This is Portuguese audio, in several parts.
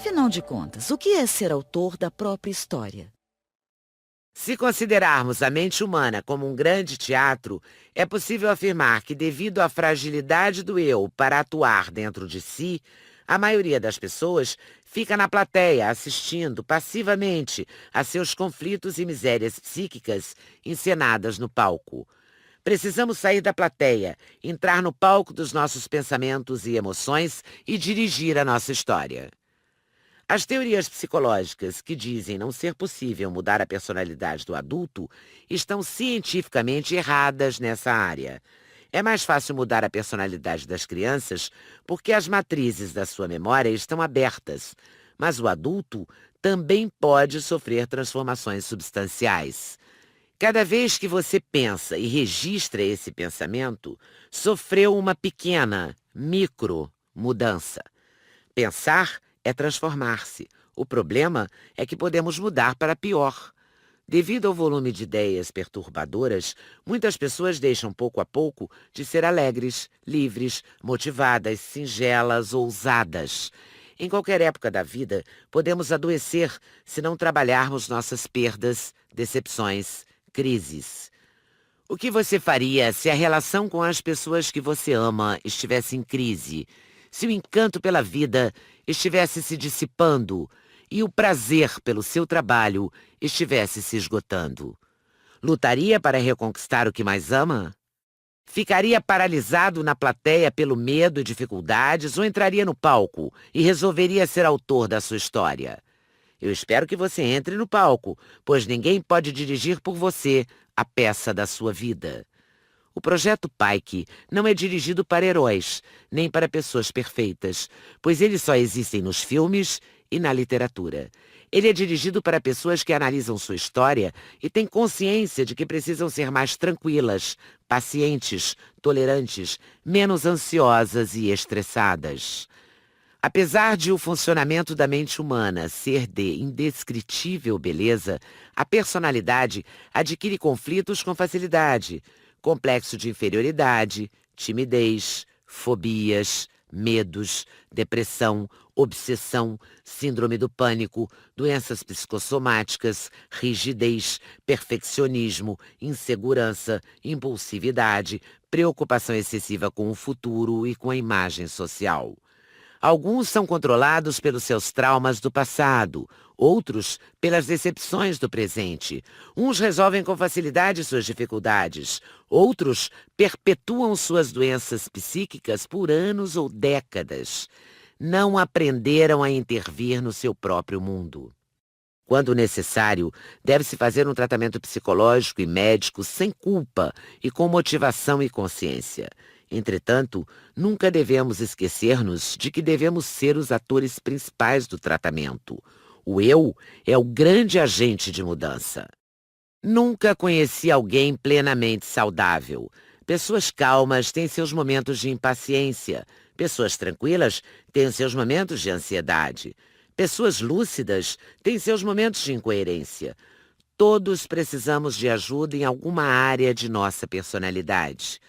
Afinal de contas, o que é ser autor da própria história? Se considerarmos a mente humana como um grande teatro, é possível afirmar que, devido à fragilidade do eu para atuar dentro de si, a maioria das pessoas fica na plateia assistindo passivamente a seus conflitos e misérias psíquicas encenadas no palco. Precisamos sair da plateia, entrar no palco dos nossos pensamentos e emoções e dirigir a nossa história. As teorias psicológicas que dizem não ser possível mudar a personalidade do adulto estão cientificamente erradas nessa área. É mais fácil mudar a personalidade das crianças porque as matrizes da sua memória estão abertas, mas o adulto também pode sofrer transformações substanciais. Cada vez que você pensa e registra esse pensamento, sofreu uma pequena, micro mudança. Pensar é transformar-se. O problema é que podemos mudar para pior. Devido ao volume de ideias perturbadoras, muitas pessoas deixam pouco a pouco de ser alegres, livres, motivadas, singelas, ousadas. Em qualquer época da vida, podemos adoecer se não trabalharmos nossas perdas, decepções, crises. O que você faria se a relação com as pessoas que você ama estivesse em crise? Se o encanto pela vida estivesse se dissipando e o prazer pelo seu trabalho estivesse se esgotando? Lutaria para reconquistar o que mais ama? Ficaria paralisado na plateia pelo medo e dificuldades ou entraria no palco e resolveria ser autor da sua história? Eu espero que você entre no palco, pois ninguém pode dirigir por você a peça da sua vida. O projeto Pike não é dirigido para heróis, nem para pessoas perfeitas, pois eles só existem nos filmes e na literatura. Ele é dirigido para pessoas que analisam sua história e têm consciência de que precisam ser mais tranquilas, pacientes, tolerantes, menos ansiosas e estressadas. Apesar de o funcionamento da mente humana ser de indescritível beleza, a personalidade adquire conflitos com facilidade, complexo de inferioridade, timidez, fobias, medos, depressão, obsessão, síndrome do pânico, doenças psicossomáticas, rigidez, perfeccionismo, insegurança, impulsividade, preocupação excessiva com o futuro e com a imagem social. Alguns são controlados pelos seus traumas do passado, outros pelas decepções do presente. Uns resolvem com facilidade suas dificuldades, outros perpetuam suas doenças psíquicas por anos ou décadas. Não aprenderam a intervir no seu próprio mundo. Quando necessário, deve-se fazer um tratamento psicológico e médico sem culpa e com motivação e consciência. Entretanto, nunca devemos esquecer-nos de que devemos ser os atores principais do tratamento. O eu é o grande agente de mudança. Nunca conheci alguém plenamente saudável. Pessoas calmas têm seus momentos de impaciência. Pessoas tranquilas têm seus momentos de ansiedade. Pessoas lúcidas têm seus momentos de incoerência. Todos precisamos de ajuda em alguma área de nossa personalidade.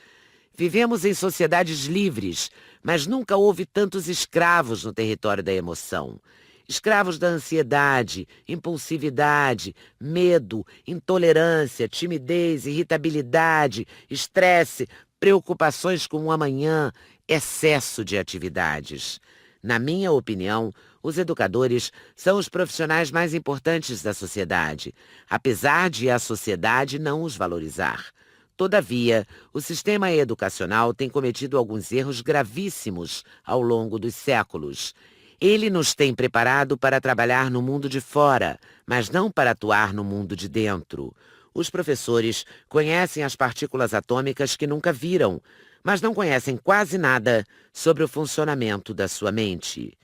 Vivemos em sociedades livres, mas nunca houve tantos escravos no território da emoção. Escravos da ansiedade, impulsividade, medo, intolerância, timidez, irritabilidade, estresse, preocupações com o amanhã, excesso de atividades. Na minha opinião, os educadores são os profissionais mais importantes da sociedade, apesar de a sociedade não os valorizar. Todavia, o sistema educacional tem cometido alguns erros gravíssimos ao longo dos séculos. Ele nos tem preparado para trabalhar no mundo de fora, mas não para atuar no mundo de dentro. Os professores conhecem as partículas atômicas que nunca viram, mas não conhecem quase nada sobre o funcionamento da sua mente.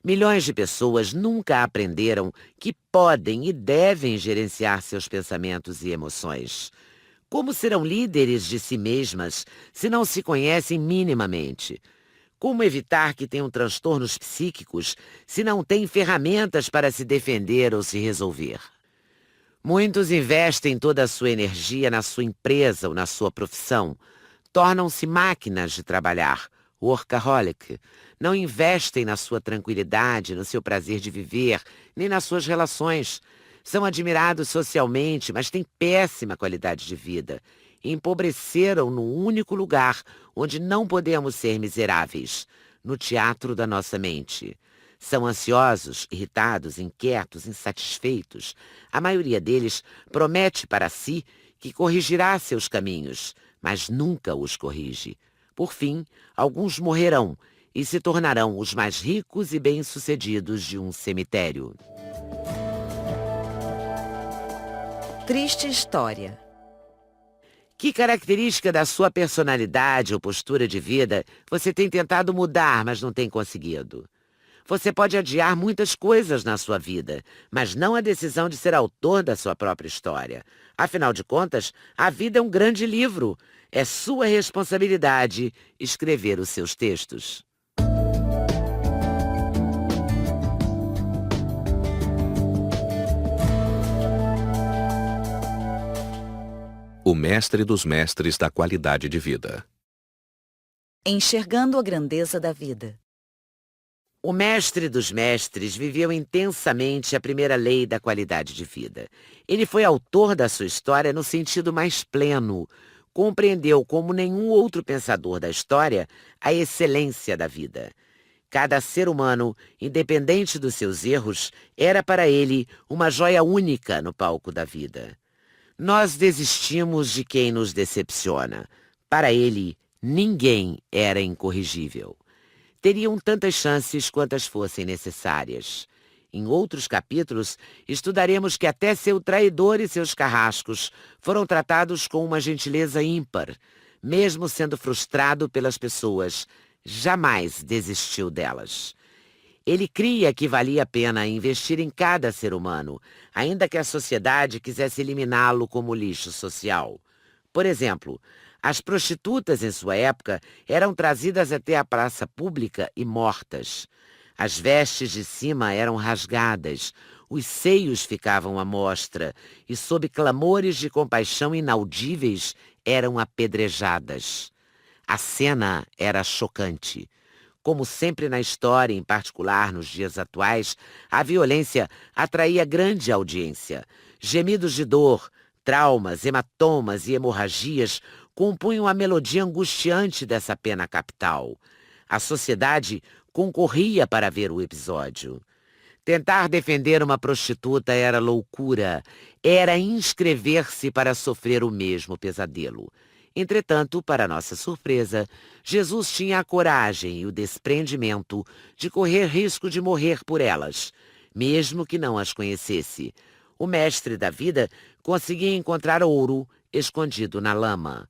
Milhões de pessoas nunca aprenderam que podem e devem gerenciar seus pensamentos e emoções. Como serão líderes de si mesmas se não se conhecem minimamente? Como evitar que tenham transtornos psíquicos se não têm ferramentas para se defender ou se resolver? Muitos investem toda a sua energia na sua empresa ou na sua profissão. Tornam-se máquinas de trabalhar, workaholic. Não investem na sua tranquilidade, no seu prazer de viver, nem nas suas relações. São admirados socialmente, mas têm péssima qualidade de vida. E empobreceram no único lugar onde não podemos ser miseráveis, no teatro da nossa mente. São ansiosos, irritados, inquietos, insatisfeitos. A maioria deles promete para si que corrigirá seus caminhos, mas nunca os corrige. Por fim, alguns morrerão e se tornarão os mais ricos e bem-sucedidos de um cemitério. Triste história. Que característica da sua personalidade ou postura de vida você tem tentado mudar, mas não tem conseguido? Você pode adiar muitas coisas na sua vida, mas não a decisão de ser autor da sua própria história. Afinal de contas, a vida é um grande livro. É sua responsabilidade escrever os seus textos. O mestre dos mestres da qualidade de vida. Enxergando a grandeza da vida. O mestre dos mestres viveu intensamente a primeira lei da qualidade de vida. Ele foi autor da sua história no sentido mais pleno. Compreendeu como nenhum outro pensador da história a excelência da vida. Cada ser humano, independente dos seus erros, era para ele uma joia única no palco da vida. Nós desistimos de quem nos decepciona. Para ele, ninguém era incorrigível. Teriam tantas chances quantas fossem necessárias. Em outros capítulos, estudaremos que até seu traidor e seus carrascos foram tratados com uma gentileza ímpar. Mesmo sendo frustrado pelas pessoas, jamais desistiu delas. Ele cria que valia a pena investir em cada ser humano, ainda que a sociedade quisesse eliminá-lo como lixo social. Por exemplo, as prostitutas em sua época eram trazidas até a praça pública e mortas. As vestes de cima eram rasgadas, os seios ficavam à mostra e, sob clamores de compaixão inaudíveis, eram apedrejadas. A cena era chocante. Como sempre na história, em particular nos dias atuais, a violência atraía grande audiência. Gemidos de dor, traumas, hematomas e hemorragias compunham a melodia angustiante dessa pena capital. A sociedade concorria para ver o episódio. Tentar defender uma prostituta era loucura, era inscrever-se para sofrer o mesmo pesadelo. Entretanto, para nossa surpresa, Jesus tinha a coragem e o desprendimento de correr risco de morrer por elas, mesmo que não as conhecesse. O mestre da vida conseguia encontrar ouro escondido na lama.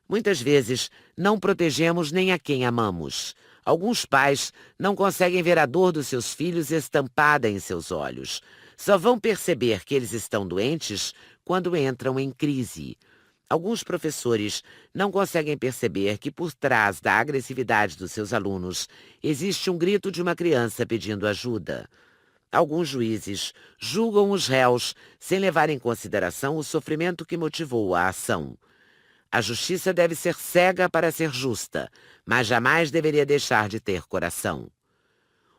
Muitas vezes, não protegemos nem a quem amamos. Alguns pais não conseguem ver a dor dos seus filhos estampada em seus olhos. Só vão perceber que eles estão doentes quando entram em crise. Alguns professores não conseguem perceber que por trás da agressividade dos seus alunos existe um grito de uma criança pedindo ajuda. Alguns juízes julgam os réus sem levar em consideração o sofrimento que motivou a ação. A justiça deve ser cega para ser justa, mas jamais deveria deixar de ter coração.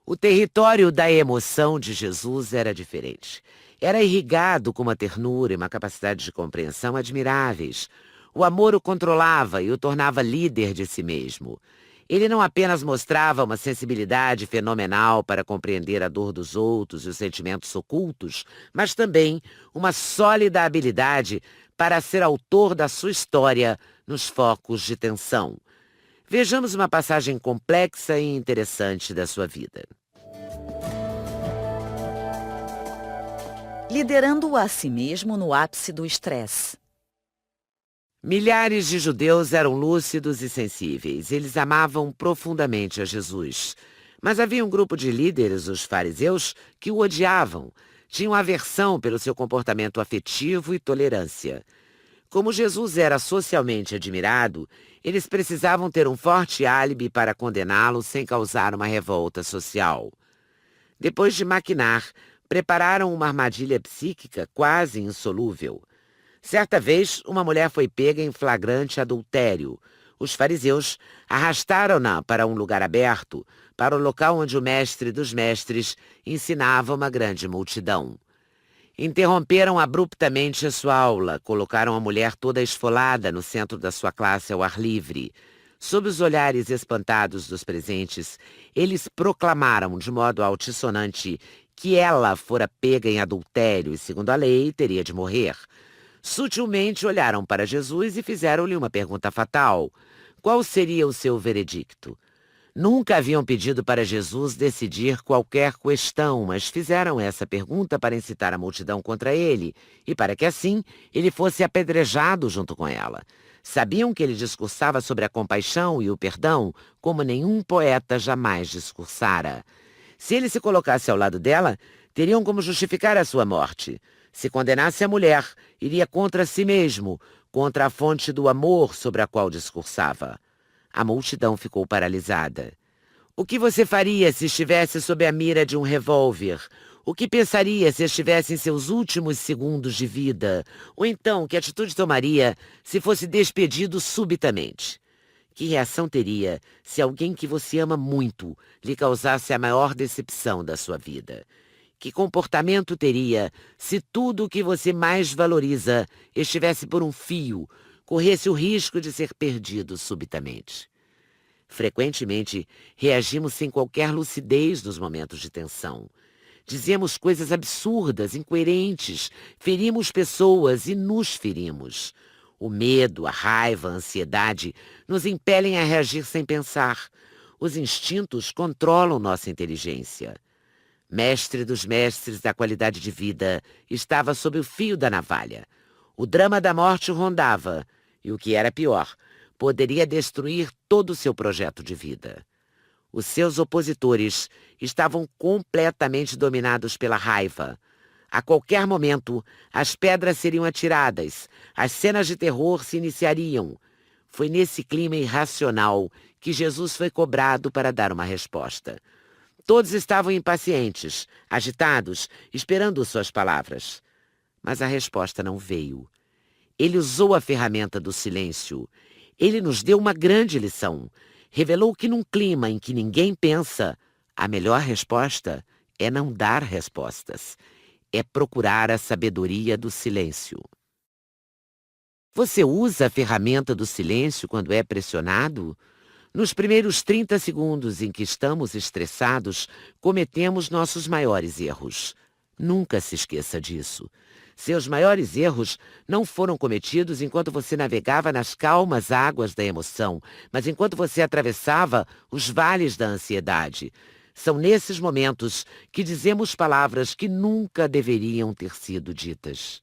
O território da emoção de Jesus era diferente. Era irrigado com uma ternura e uma capacidade de compreensão admiráveis. O amor o controlava e o tornava líder de si mesmo. Ele não apenas mostrava uma sensibilidade fenomenal para compreender a dor dos outros e os sentimentos ocultos, mas também uma sólida habilidade para ser autor da sua história nos focos de tensão. Vejamos uma passagem complexa e interessante da sua vida. Liderando a si mesmo no ápice do estresse. Milhares de judeus eram lúcidos e sensíveis. Eles amavam profundamente a Jesus. Mas havia um grupo de líderes, os fariseus, que o odiavam. Tinham aversão pelo seu comportamento afetivo e tolerância. Como Jesus era socialmente admirado, eles precisavam ter um forte álibi para condená-lo sem causar uma revolta social. Depois de maquinar, prepararam uma armadilha psíquica quase insolúvel. Certa vez, uma mulher foi pega em flagrante adultério. Os fariseus arrastaram-na para um lugar aberto, para o local onde o mestre dos mestres ensinava uma grande multidão. Interromperam abruptamente a sua aula, colocaram a mulher toda esfolada no centro da sua classe ao ar livre. Sob os olhares espantados dos presentes, eles proclamaram de modo altissonante que ela fora pega em adultério e, segundo a lei, teria de morrer. Sutilmente olharam para Jesus e fizeram-lhe uma pergunta fatal. Qual seria o seu veredicto? Nunca haviam pedido para Jesus decidir qualquer questão, mas fizeram essa pergunta para incitar a multidão contra ele e para que assim ele fosse apedrejado junto com ela. Sabiam que ele discursava sobre a compaixão e o perdão como nenhum poeta jamais discursara. Se ele se colocasse ao lado dela, teriam como justificar a sua morte. Se condenasse a mulher, iria contra si mesmo, contra a fonte do amor sobre a qual discursava. A multidão ficou paralisada. O que você faria se estivesse sob a mira de um revólver? O que pensaria se estivesse em seus últimos segundos de vida? Ou então, que atitude tomaria se fosse despedido subitamente? Que reação teria se alguém que você ama muito lhe causasse a maior decepção da sua vida? Que comportamento teria se tudo o que você mais valoriza estivesse por um fio, corresse o risco de ser perdido subitamente? Frequentemente, reagimos sem qualquer lucidez nos momentos de tensão. Dizemos coisas absurdas, incoerentes, ferimos pessoas e nos ferimos. O medo, a raiva, a ansiedade nos impelem a reagir sem pensar. Os instintos controlam nossa inteligência. Mestre dos mestres da qualidade de vida estava sob o fio da navalha. O drama da morte o rondava, e o que era pior, poderia destruir todo o seu projeto de vida. Os seus opositores estavam completamente dominados pela raiva. A qualquer momento, as pedras seriam atiradas, as cenas de terror se iniciariam. Foi nesse clima irracional que Jesus foi cobrado para dar uma resposta. Todos estavam impacientes, agitados, esperando suas palavras. Mas a resposta não veio. Ele usou a ferramenta do silêncio. Ele nos deu uma grande lição. Revelou que num clima em que ninguém pensa, a melhor resposta é não dar respostas. É procurar a sabedoria do silêncio. Você usa a ferramenta do silêncio quando é pressionado? Nos primeiros 30 segundos em que estamos estressados, cometemos nossos maiores erros. Nunca se esqueça disso. Seus maiores erros não foram cometidos enquanto você navegava nas calmas águas da emoção, mas enquanto você atravessava os vales da ansiedade. São nesses momentos que dizemos palavras que nunca deveriam ter sido ditas.